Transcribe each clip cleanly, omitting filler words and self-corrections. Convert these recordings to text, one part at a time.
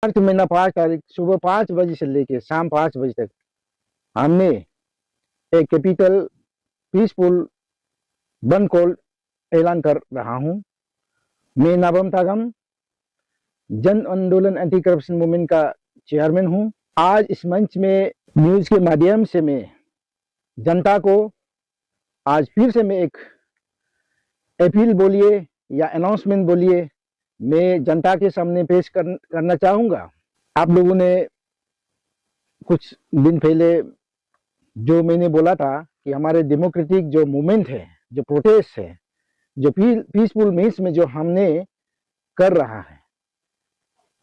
मार्च महीना 5 तारीख सुबह 5 बजे से लेके शाम 5 बजे तक हमने एक कैपिटल पीसफुल बंद कॉल ऐलान कर रहा हूं। मैं नाबम तागम जन आंदोलन एंटी करप्शन मूवमेंट का चेयरमैन हूं। आज इस मंच में न्यूज के माध्यम से मैं जनता को आज फिर से मैं एक अपील बोलिए या अनाउंसमेंट बोलिए, मैं जनता के सामने पेश करना चाहूँगा। आप लोगों ने कुछ दिन पहले जो मैंने बोला था कि हमारे डेमोक्रेटिक जो मूवमेंट है, जो प्रोटेस्ट है, जो पीसफुल मीन्स में जो हमने कर रहा है,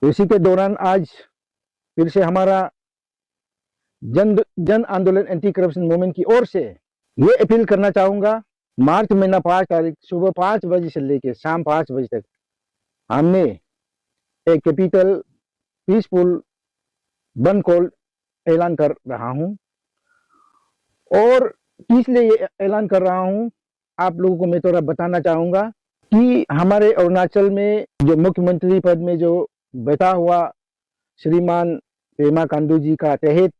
इसी के दौरान आज फिर से हमारा जन आंदोलन एंटी करप्शन मूवमेंट की ओर से ये अपील करना चाहूँगा। मार्च महीना 5 तारीख सुबह 5 बजे से लेके शाम 5 बजे तक हमने एक कैपिटल पीसफुल बंद कॉल ऐलान कर रहा हूं। और इसलिए ये ऐलान कर रहा हूं, आप लोगों को मैं थोड़ा बताना चाहूँगा कि हमारे अरुणाचल में जो मुख्यमंत्री पद में जो बैठा हुआ श्रीमान पेमा खांडू जी का तहत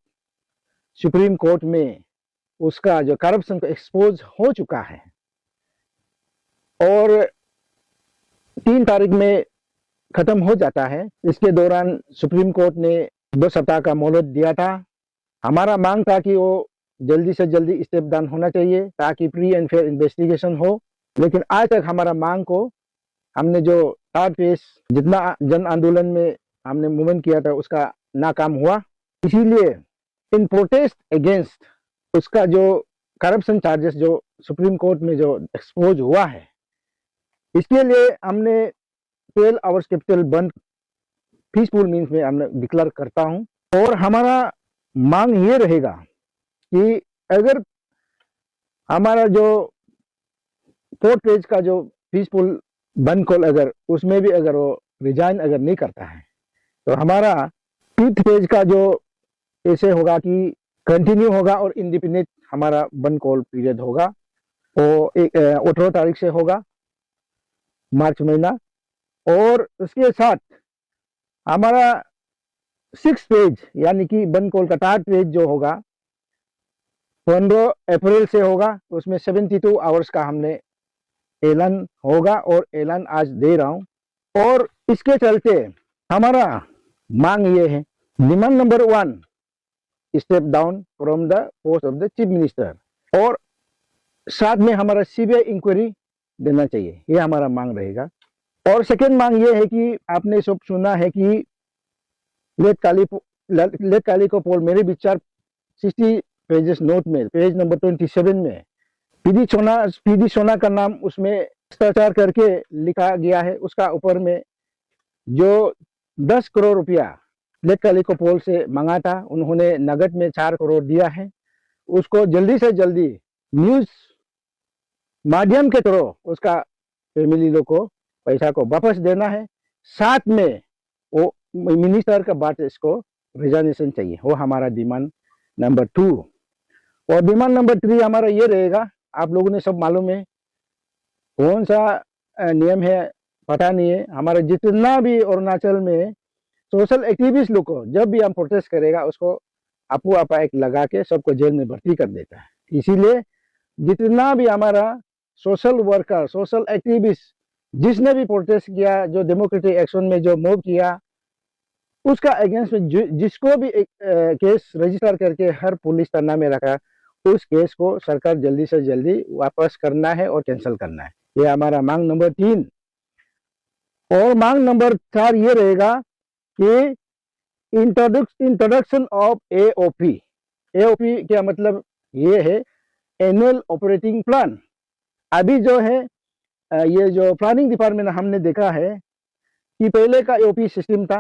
सुप्रीम कोर्ट में उसका जो करप्शन को एक्सपोज हो चुका है और 3 तारीख में खत्म हो जाता है। इसके दौरान सुप्रीम कोर्ट ने 2 सप्ताह का मोहलत दिया था। हमारा मांग था कि वो जल्दी से जल्दी स्टेप डाउन होना चाहिए ताकि फ्री एंड फेयर इन्वेस्टिगेशन हो, लेकिन आज तक हमारा मांग को हमने जो थर्ड फेज जितना जन आंदोलन में हमने मूवमेंट किया था उसका नाकाम हुआ। इसीलिए इन प्रोटेस्ट अगेंस्ट उसका जो करप्शन चार्जेस जो सुप्रीम कोर्ट में जो एक्सपोज हुआ है, इसके लिए हमने 12 आवर्स कैपिटल बंद पीसफुल मीन्स में हमने डिक्लेयर करता हूं। और हमारा मांग ये रहेगा कि अगर हमारा जो 4th पेज का जो पीसफुल बंद कॉल अगर उसमें भी अगर वो रिजाइन अगर नहीं करता है तो हमारा 5th पेज का जो ऐसे होगा कि कंटिन्यू होगा और इंडिपेंडेंट हमारा बंद कॉल पीरियड होगा। वो 18 तारीख से होगा मार्च महीना। और उसके साथ हमारा 6th पेज यानी कि बंद कॉल का 3rd पेज जो होगा 15 अप्रैल से होगा, उसमें 72 आवर्स का हमने ऐलान होगा और ऐलान आज दे रहा हूं। और इसके चलते हमारा मांग ये है, demand number 1, step down from the post of the chief minister और साथ में हमारा सीबीआई इंक्वायरी देना चाहिए, ये हमारा मांग रहेगा। और सेकेंड मांग ये है कि आपने सब सुना है कि लेट काली को पोल मेरे विचार 60 पेजेस नोट में पेज नंबर 27 में पीडी सोना का नाम उसमें भ्रष्टाचार करके लिखा गया है। उसका ऊपर में जो 10 करोड़ रुपया लेट काली को पोल से मांगा था, उन्होंने नगद में 4 करोड़ दिया है। उसको जल्दी से जल्दी न्यूज माध्यम के थ्रू उसका फैमिली लोग को पैसा को वापस देना है। साथ में वो मिनिस्टर का बात इसको रिजाइनेशन चाहिए, वो हमारा डिमांड नंबर 2। और डिमांड नंबर 3 हमारा ये रहेगा, आप लोगों ने सब मालूम है कौन सा नियम है पता नहीं है, हमारा जितना भी अरुणाचल में सोशल एक्टिविस्ट लोग को जब भी हम प्रोटेस्ट करेगा उसको आपू आपा एक लगा के सबको जेल में भर्ती कर देता है। इसीलिए जितना भी हमारा सोशल वर्कर सोशल एक्टिविस्ट जिसने भी प्रोटेस्ट किया, जो डेमोक्रेटिक एक्शन में जो मूव किया, उसका अगेंस्ट में जिसको भी एक केस रजिस्टर करके हर पुलिस थाना में रखा, उस केस को सरकार जल्दी से जल्दी वापस करना है और कैंसिल करना है। ये हमारा मांग नंबर 3। और मांग नंबर 4 ये रहेगा कि इंट्रोडक्शन ऑफ एओपी। एओपी क्या मतलब ये है, एनुअल ऑपरेटिंग प्लान। अभी जो है ये जो प्लानिंग डिपार्टमेंट हमने देखा है कि पहले का एओपी सिस्टम था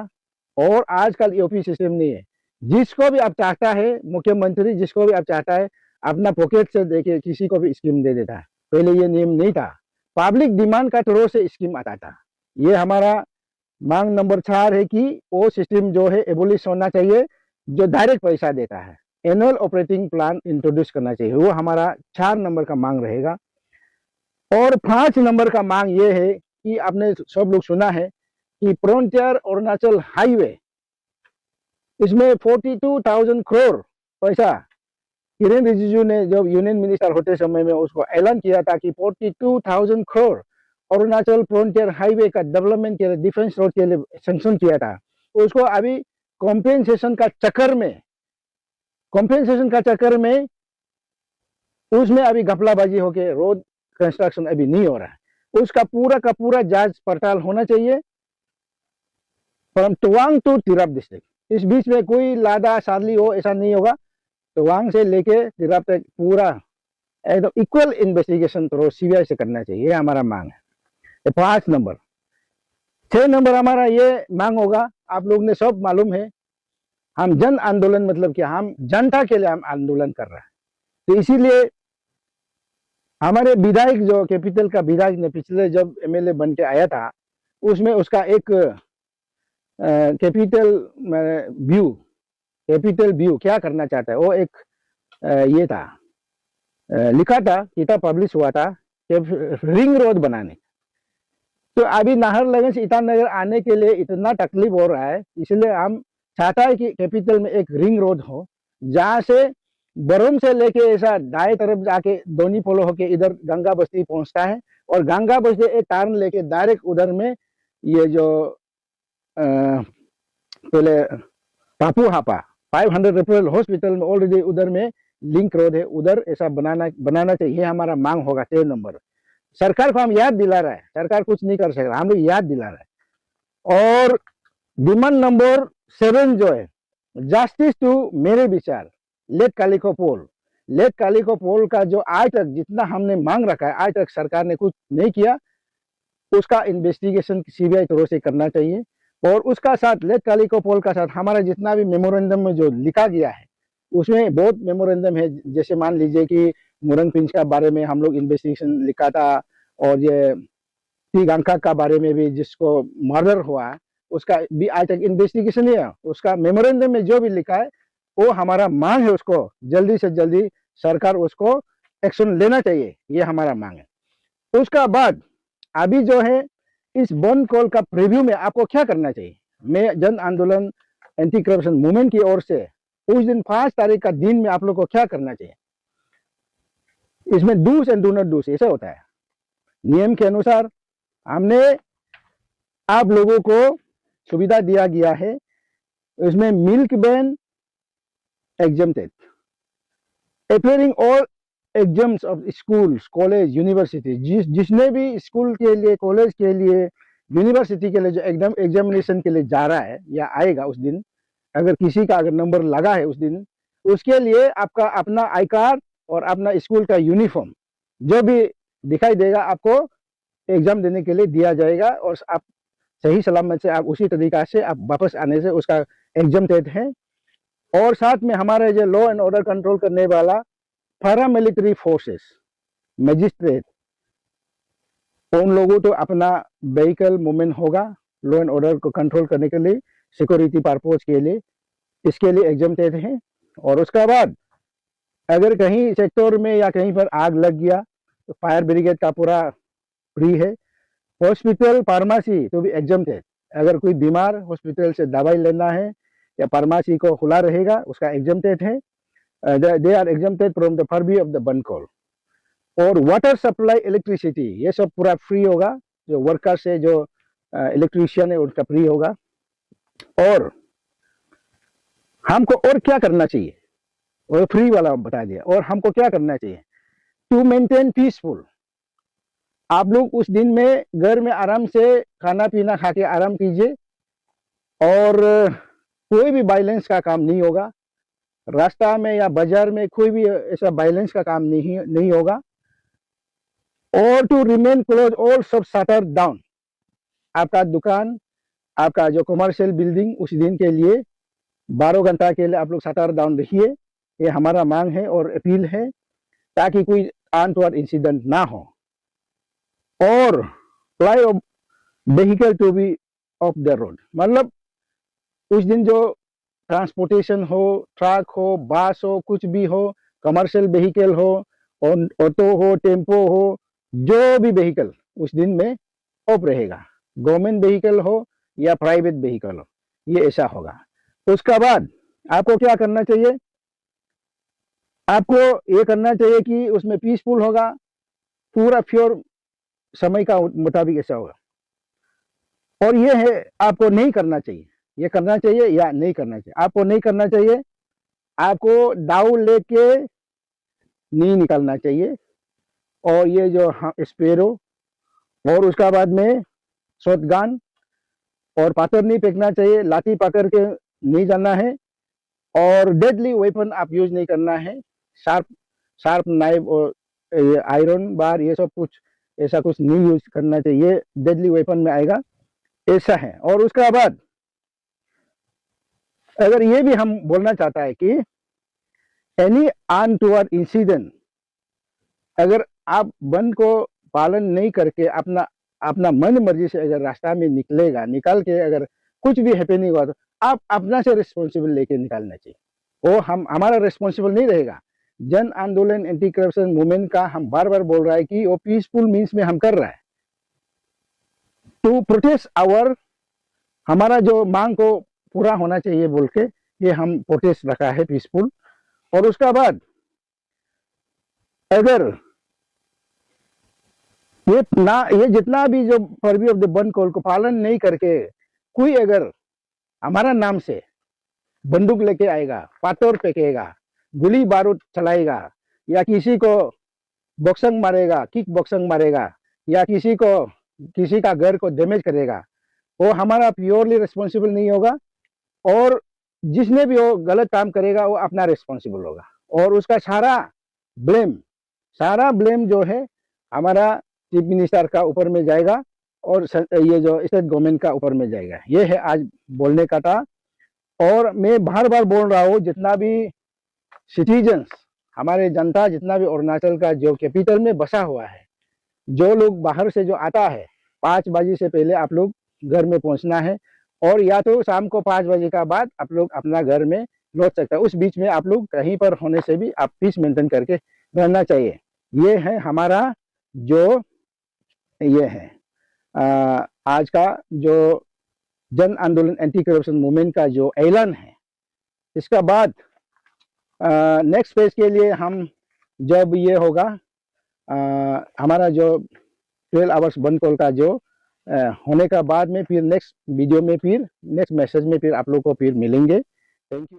और आजकल एओपी सिस्टम नहीं है। जिसको भी आप चाहता है मुख्यमंत्री, जिसको भी आप चाहता है अपना पॉकेट से देके किसी को भी स्कीम दे देता है। पहले ये नियम नहीं था, पब्लिक डिमांड का थ्रू से स्कीम आता था। ये हमारा मांग नंबर 4 है कि वो सिस्टम जो है एबोलिश होना चाहिए, जो डायरेक्ट पैसा देता है। एनुअल ऑपरेटिंग प्लान इंट्रोड्यूस करना चाहिए, वो हमारा 4 नंबर का मांग रहेगा। और 5 नंबर का मांग ये है कि आपने सब लोग सुना है कि फ्रंटियर अरुणाचल हाईवे इसमें 42,000 करोड़ पैसा किरेन रिजिजू ने जब यूनियन मिनिस्टर होते समय में उसको ऐलान किया था कि 42,000 करोड़ अरुणाचल फ्रंटियर हाईवे का डेवलपमेंट के लिए, डिफेंस रोड के लिए सैंक्शन किया था। उसको अभी कॉम्पेंसेशन का चक्कर में उसमें अभी घपलाबाजी होके रोड कंस्ट्रक्शन अभी नहीं हो रहा है। उसका पूरा का पूरा जांच पड़ताल होना चाहिए from Tawang to Tirap district. इस बीच में कोई लादा सादली हो ऐसा नहीं होगा। तवांग से लेके तिरप तक पूरा एकदम इक्वल इन्वेस्टिगेशन तो सीबीआई से करना चाहिए, ये हमारा मांग है। 5 नंबर। 6 नंबर हमारा ये मांग होगा, आप लोग ने सब मालूम है, हम जन आंदोलन मतलब क्या, हम जनता के लिए हम आंदोलन कर रहे हैं। तो इसीलिए हमारे विधायक जो कैपिटल का विधायक ने पिछले जब एमएलए बन के आया था, उसमें उसका एक कैपिटल व्यू क्या करना चाहता है, वो एक ये था, लिखा था, किताब पब्लिश हुआ था कि रिंग रोड बनाने। तो अभी नाहरलगुन से ईटानगर आने के लिए इतना तकलीफ हो रहा है, इसलिए हम चाहता है कि कैपिटल में एक रिंग रोड हो, जहाँ से बरुम से लेके ऐसा दाएं तरफ जाके दोनी पोलो होके इधर गंगा बस्ती पहुंचता है, और गंगा बस्ती एक टर्न लेके डायरेक्ट उधर में ये जो पहले पापू हापा 500 रेफरल हॉस्पिटल में ऑलरेडी उधर में लिंक रोड है, उधर ऐसा बनाना चाहिए, हमारा मांग होगा। 13 नंबर। सरकार को हम याद दिला रहा है, सरकार कुछ नहीं कर सकता, हम लोग याद दिला रहा है। और डिमांड नंबर 7 जो है, जस्टिस टू मेरे विचार लेट कालिको पोल का जो आज तक जितना हमने मांग रखा है, आज तक सरकार ने कुछ नहीं किया, उसका इन्वेस्टिगेशन सीबीआई तरह से करना चाहिए। और उसका साथ लेट कालिको पोल का साथ हमारा जितना भी मेमोरेंडम में जो लिखा गया है, उसमें बहुत मेमोरेंडम है, जैसे मान लीजिए कि मुरंग पिंच का बारे में हम लोग इन्वेस्टिगेशन लिखा था, और ये टीगांका का बारे में भी जिसको मर्डर हुआ उसका भी आज तक इन्वेस्टिगेशन नहीं है। उसका मेमोरेंडम में जो भी लिखा है वो हमारा मांग है, उसको जल्दी से जल्दी सरकार उसको एक्शन लेना चाहिए, ये हमारा मांग है। उसका बाद अभी जो है इस बंद कॉल का प्रीव्यू में आपको क्या करना चाहिए, मैं जन आंदोलन एंटी करप्शन मूवमेंट की ओर से उस दिन 5 तारीख का दिन में आप लोग को क्या करना चाहिए, इसमें dos and do not dos ऐसा होता है। नियम के अनुसार हमने आप लोगों को सुविधा दिया गया है, इसमें milk ban exempted, appearing all exams of schools, college, university, जिसने भी स्कूल के लिए, कॉलेज के लिए, यूनिवर्सिटी के लिए जो एग्जामिनेशन के लिए जा रहा है या आएगा उस दिन, अगर किसी का अगर नंबर लगा है उस दिन, उसके लिए आपका अपना आई कार्ड और अपना स्कूल का यूनिफॉर्म जो भी दिखाई देगा आपको एग्जाम देने के लिए दिया जाएगा, और आप सही सलामत से आप उसी तरीका से आप वापस आने से उसका एग्जाम्प्टेड है। और साथ में हमारे जो लॉ एंड ऑर्डर कंट्रोल करने वाला पैरामिलिट्री फोर्सेस, मजिस्ट्रेट, उन लोगों तो अपना व्हीकल मूवमेंट होगा लॉ एंड ऑर्डर को कंट्रोल करने के लिए, सिक्योरिटी पर्पज के लिए, इसके लिए एग्जाम्प्टेड है। और उसके बाद अगर कहीं सेक्टर में या कहीं पर आग लग गया तो फायर ब्रिगेड का पूरा फ्री है। हॉस्पिटल, फार्मेसी तो भी एग्जाम्प्टेड, अगर कोई बीमार हॉस्पिटल से दवाई लेना है या फार्मेसी को खुला रहेगा, उसका एग्जाम्प्टेड है। They are exempted from the purview of the bandh call. और वाटर सप्लाई, इलेक्ट्रिसिटी, ये सब पूरा फ्री होगा, जो वर्कर से जो इलेक्ट्रीशियन है उनका फ्री होगा। और हमको और क्या करना चाहिए, वो फ्री वाला बता दिया। और हमको क्या करना चाहिए टू मेंटेन पीसफुल, आप लोग उस दिन में घर में आराम से खाना पीना खा के आराम कीजिए, और कोई भी वायलेंस का काम नहीं होगा, रास्ता में या बाजार में कोई भी ऐसा वायलेंस का काम नहीं होगा। और टू रिमेन क्लोज, ऑल सब शटर डाउन, आपका दुकान, आपका जो कमर्शियल बिल्डिंग उस दिन के लिए 12 घंटा के लिए आप लोग शटर डाउन रखिए, ये हमारा मांग है और अपील है, ताकि कोई अनटोवर्ड इंसिडेंट ना हो। और ply of vehicle to be off the road, मतलब उस दिन जो ट्रांसपोर्टेशन हो, ट्रक हो, बस हो, कुछ भी हो, कमर्शियल व्हीकल हो, ऑटो हो, टेम्पो हो, जो भी व्हीकल उस दिन में ऑफ रहेगा, गवर्नमेंट व्हीकल हो या प्राइवेट व्हीकल हो, ये ऐसा होगा। उसका बाद आपको क्या करना चाहिए, आपको ये करना चाहिए कि उसमें पीसफुल होगा, पूरा प्योर समय का मुताबिक ऐसा होगा। और ये है आपको नहीं करना चाहिए, ये करना चाहिए या नहीं करना चाहिए। आपको नहीं करना चाहिए, आपको दाव लेके नहीं निकालना चाहिए। और ये जो स्पेरो और उसका बाद में शॉटगन और पाथर नहीं फेंकना चाहिए, लाठी पकड़ के नहीं जाना है। और डेडली वेपन आप यूज नहीं करना है, शार्प शार्प नाइफ और आयरन बार ये सब कुछ ऐसा कुछ नहीं यूज करना चाहिए, डेडली वेपन में आएगा, ऐसा है। और उसका बाद अगर ये भी हम बोलना चाहता है कि एनी अनटोवर्ड इंसिडेंट, अगर आप वन को पालन नहीं करके अपना अपना मन मर्जी से अगर रास्ता में निकल के अगर कुछ भी हैपनिंग हुआ तो आप अपना से रिस्पॉन्सिबल लेके निकालना चाहिए, वो हमारा रिस्पॉन्सिबल नहीं रहेगा। जन आंदोलन एंटी करप्शन मूवमेंट का हम बार बार बोल रहा है कि वो पीसफुल मीन्स में हम कर रहा है टू प्रोटेस्ट आवर, हमारा जो मांग को पूरा होना चाहिए बोल के ये हम प्रोटेस्ट रखा है पीसफुल। और उसका बाद अगर ये जितना भी जो पर्वी ऑफ द वन कॉल को पालन नहीं करके कोई अगर हमारा नाम से बंदूक लेके आएगा, पाथर फेंकेगा, गोली बारूद चलाएगा, या किसी को बॉक्सिंग मारेगा, किक बॉक्सिंग मारेगा, या किसी का घर को डैमेज करेगा, वो हमारा प्योरली रिस्पॉन्सिबल नहीं होगा। और जिसने भी वो गलत काम करेगा वो अपना रिस्पॉन्सिबल होगा। और उसका सारा ब्लेम जो है हमारा चीफ मिनिस्टर का ऊपर में जाएगा और ये जो स्टेट गवर्नमेंट का ऊपर में जाएगा। ये है आज बोलने का था। और मैं बार बार बोल रहा हूँ, जितना भी सिटीजन्स, हमारे जनता जितना भी अरुणाचल का जो कैपिटल में बसा हुआ है, जो लोग बाहर से जो आता है 5 बजे से पहले आप लोग घर में पहुंचना है। और या तो शाम को 5 बजे का बाद आप लोग अपना घर में लौट सकते हैं। उस बीच में आप लोग कहीं पर होने से भी आप पीस मेंटेन करके रहना चाहिए। ये है हमारा जो ये है आज का जो जन आंदोलन एंटी करप्शन मूवमेंट का जो ऐलान है। इसका बाद नेक्स्ट फेज के लिए हम जब ये होगा हमारा जो 12 आवर्स वन कॉल का जो होने का बाद में फिर नेक्स्ट वीडियो में फिर नेक्स्ट मैसेज में फिर आप लोग को फिर मिलेंगे। Thank you.